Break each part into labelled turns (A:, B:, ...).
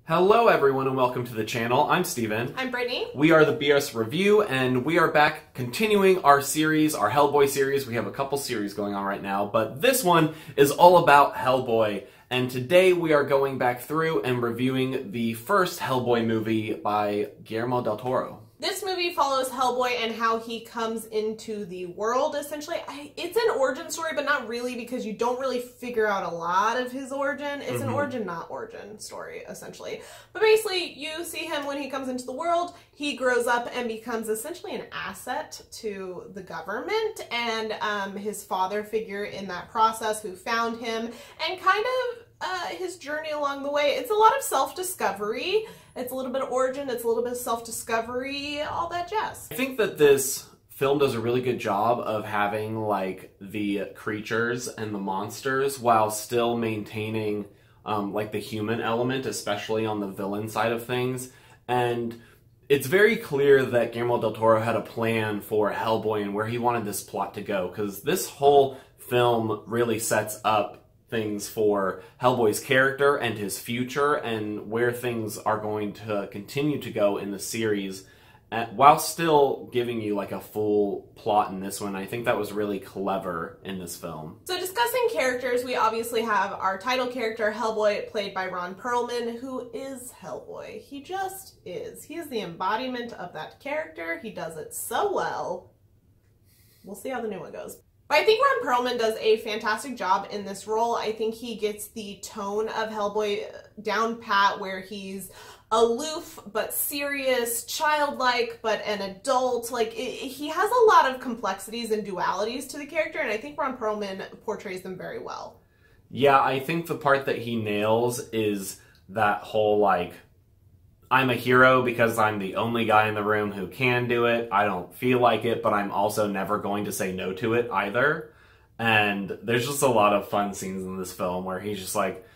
A: Hello everyone and welcome to the channel. I'm Steven.
B: I'm Brittany.
A: We are the BS Review and we are back continuing our series, our Hellboy series. We have a couple series going on right now, but this one is all about Hellboy. And today we are going back through and reviewing the first Hellboy movie by Guillermo Del Toro.
B: This movie follows Hellboy and how he comes into the world, essentially. It's an origin story, but not really, because you don't really figure out a lot of his origin. It's an origin, not origin story, essentially. But basically, you see him when he comes into the world. He grows up and becomes essentially an asset to the government, and his father figure in that process who found him, and kind of his journey along the way. It's a lot of self-discovery. It's a little bit of origin, it's a little bit of self-discovery, all that jazz.
A: I think that this film does a really good job of having like the creatures and the monsters while still maintaining like the human element, especially on the villain side of things. And it's very clear that Guillermo Del Toro had a plan for Hellboy and where he wanted this plot to go, because this whole film really sets up things for Hellboy's character and his future and where things are going to continue to go in the series, while still giving you like a full plot in this one. I think that was really clever in this film.
B: So discussing characters, we obviously have our title character, Hellboy, played by Ron Perlman, who is Hellboy. He just is. He is the embodiment of that character. He does it so well. We'll see how the new one goes. But I think Ron Perlman does a fantastic job in this role. I think he gets the tone of Hellboy down pat, where he's aloof but serious, childlike but an adult. Like, he has a lot of complexities and dualities to the character, and I think Ron Perlman portrays them very well.
A: Yeah, I think the part that he nails is that whole like, I'm a hero because I'm the only guy in the room who can do it. I don't feel like it, but I'm also never going to say no to it either. And there's just a lot of fun scenes in this film where he's just like,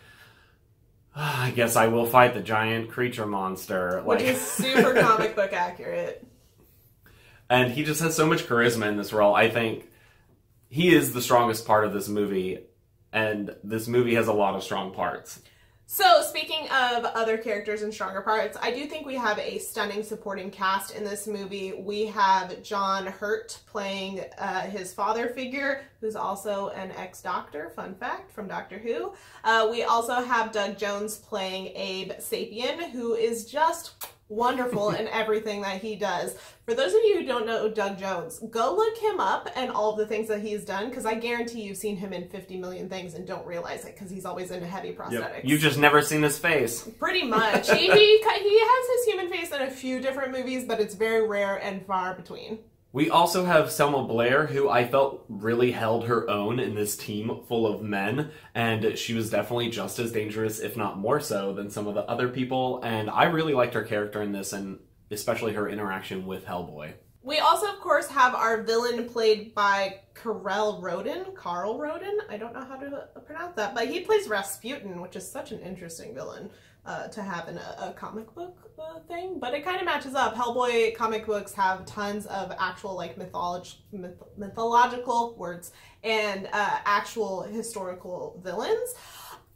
A: I guess I will fight the giant creature monster.
B: Which is super comic book accurate.
A: And he just has so much charisma in this role. I think he is the strongest part of this movie, and this movie has a lot of strong parts.
B: So, speaking of other characters and stronger parts, I do think we have a stunning supporting cast in this movie. We have John Hurt playing his father figure, who's also an ex-doctor, fun fact, from Doctor Who. We also have Doug Jones playing Abe Sapien, who is just wonderful in everything that he does. For those of you who don't know Doug Jones, go look him up and all of the things that he's done, because I guarantee you've seen him in 50 million things and don't realize it, because he's always into heavy prosthetics.
A: Yep. You've just never seen his face.
B: Pretty much. He has his human face in a few different movies, but it's very rare and far between.
A: We also have Selma Blair, who I felt really held her own in this team full of men, and she was definitely just as dangerous, if not more so, than some of the other people, and I really liked her character in this, and especially her interaction with Hellboy.
B: We also, of course, have our villain played by Carl Roden. I don't know how to pronounce that, but he plays Rasputin, which is such an interesting villain to have in a comic book thing. But it kind of matches up. Hellboy comic books have tons of actual like mythological words and actual historical villains.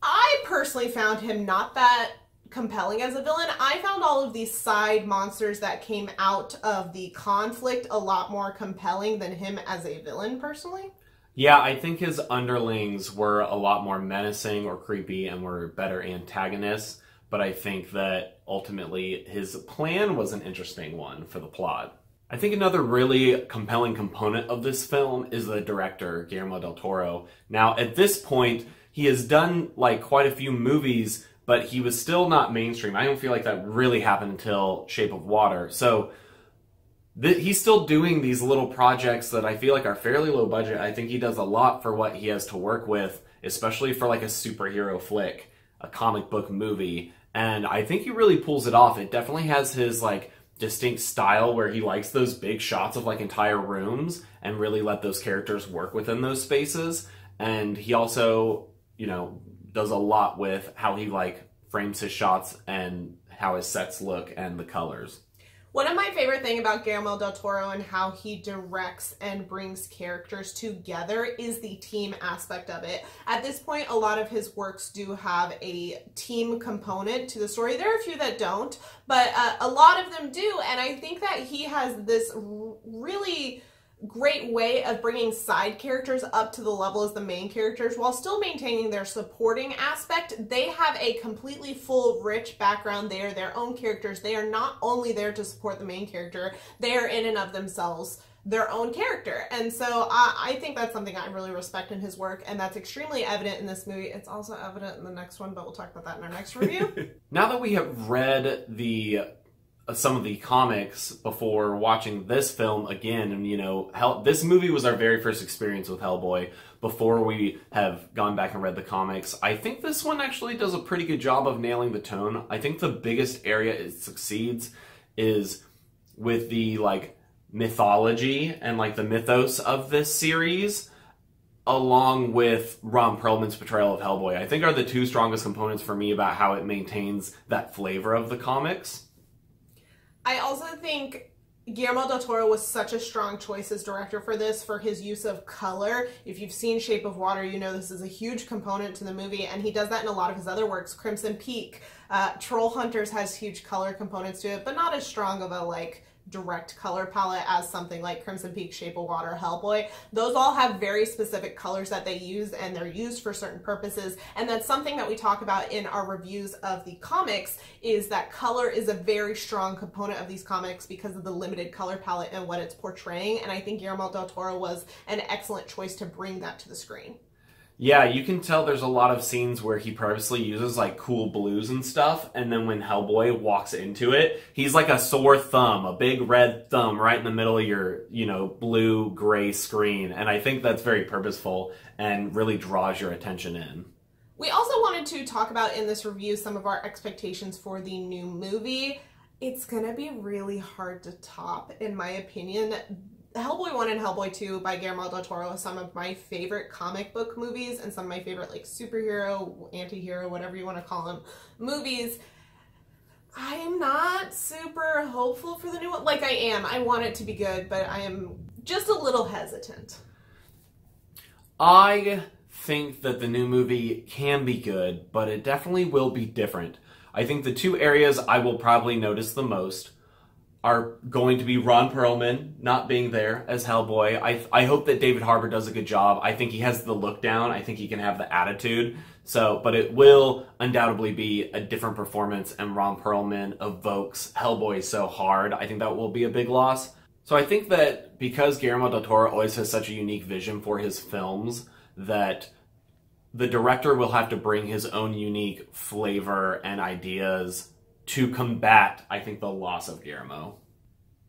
B: I personally found him not that compelling as a villain. I found all of these side monsters that came out of the conflict a lot more compelling than him as a villain, personally.
A: Yeah, I think his underlings were a lot more menacing or creepy and were better antagonists, but I think that ultimately his plan was an interesting one for the plot. I think another really compelling component of this film is the director, Guillermo Del Toro. Now, at this point, he has done like quite a few movies, but he was still not mainstream. I don't feel like that really happened until Shape of Water. So he's still doing these little projects that I feel like are fairly low budget. I think he does a lot for what he has to work with, especially for like a superhero flick, a comic book movie. And I think he really pulls it off. It definitely has his like distinct style where he likes those big shots of like entire rooms and really let those characters work within those spaces. And he also, you know, does a lot with how he like frames his shots and how his sets look and the colors.
B: One of my favorite things about Guillermo Del Toro and how he directs and brings characters together is the team aspect of it. At this point, a lot of his works do have a team component to the story. There are a few that don't, but a lot of them do, and I think that he has this really great way of bringing side characters up to the level as the main characters while still maintaining their supporting aspect. They have a completely full, rich background. They are their own characters. They are not only there to support the main character, they are in and of themselves their own character. And so I think that's something I really respect in his work, and that's extremely evident in this movie. It's also evident in the next one, but we'll talk about that in our next review.
A: Now that we have read some of the comics before watching this film again, and you know, this movie was our very first experience with Hellboy before we have gone back and read the comics. I think this one actually does a pretty good job of nailing the tone. I think the biggest area it succeeds is with the like mythology and like the mythos of this series, along with Ron Perlman's portrayal of Hellboy. I think are the two strongest components for me about how it maintains that flavor of the comics.
B: I also think Guillermo Del Toro was such a strong choice as director for this, for his use of color. If you've seen Shape of Water, you know this is a huge component to the movie, and he does that in a lot of his other works. Crimson Peak, Troll Hunters has huge color components to it, but not as strong of a like direct color palette as something like Crimson Peak, Shape of Water, Hellboy. Those all have very specific colors that they use, and they're used for certain purposes, and that's something that we talk about in our reviews of the comics, is that color is a very strong component of these comics because of the limited color palette and what it's portraying, and I think Guillermo Del Toro was an excellent choice to bring that to the screen.
A: Yeah, you can tell there's a lot of scenes where he purposely uses like cool blues and stuff, and then when Hellboy walks into it, he's like a sore thumb, a big red thumb right in the middle of your, you know, blue-gray screen, and I think that's very purposeful and really draws your attention in.
B: We also wanted to talk about in this review some of our expectations for the new movie. It's gonna be really hard to top, in my opinion. Hellboy 1 and Hellboy 2 by Guillermo Del Toro are some of my favorite comic book movies and some of my favorite like superhero, anti-hero, whatever you want to call them, movies. I am not super hopeful for the new one. Like I am. I want it to be good, but I am just a little hesitant.
A: I think that the new movie can be good, but it definitely will be different. I think the two areas I will probably notice the most are going to be Ron Perlman not being there as Hellboy. I hope that David Harbour does a good job. I think he has the look down. I think he can have the attitude. But it will undoubtedly be a different performance, and Ron Perlman evokes Hellboy so hard. I think that will be a big loss. So I think that because Guillermo Del Toro always has such a unique vision for his films, that the director will have to bring his own unique flavor and ideas to combat, I think, the loss of Guillermo.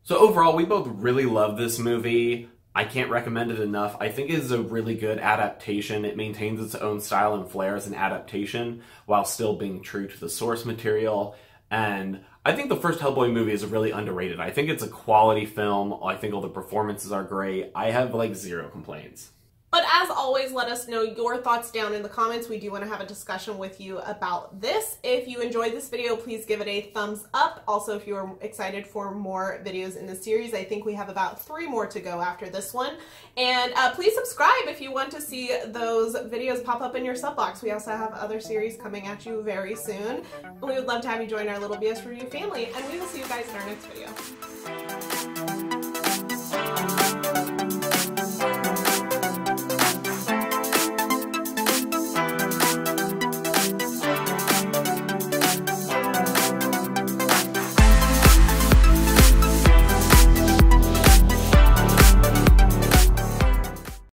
A: So overall, we both really love this movie. I can't recommend it enough. I think it is a really good adaptation. It maintains its own style and flair as an adaptation while still being true to the source material. And I think the first Hellboy movie is really underrated. I think it's a quality film. I think all the performances are great. I have like zero complaints.
B: But as always, let us know your thoughts down in the comments. We do want to have a discussion with you about this. If you enjoyed this video, please give it a thumbs up. Also, if you're excited for more videos in this series, I think we have about 3 more to go after this one. And please subscribe if you want to see those videos pop up in your sub box. We also have other series coming at you very soon. We would love to have you join our little BS Review family, and we will see you guys in our next video.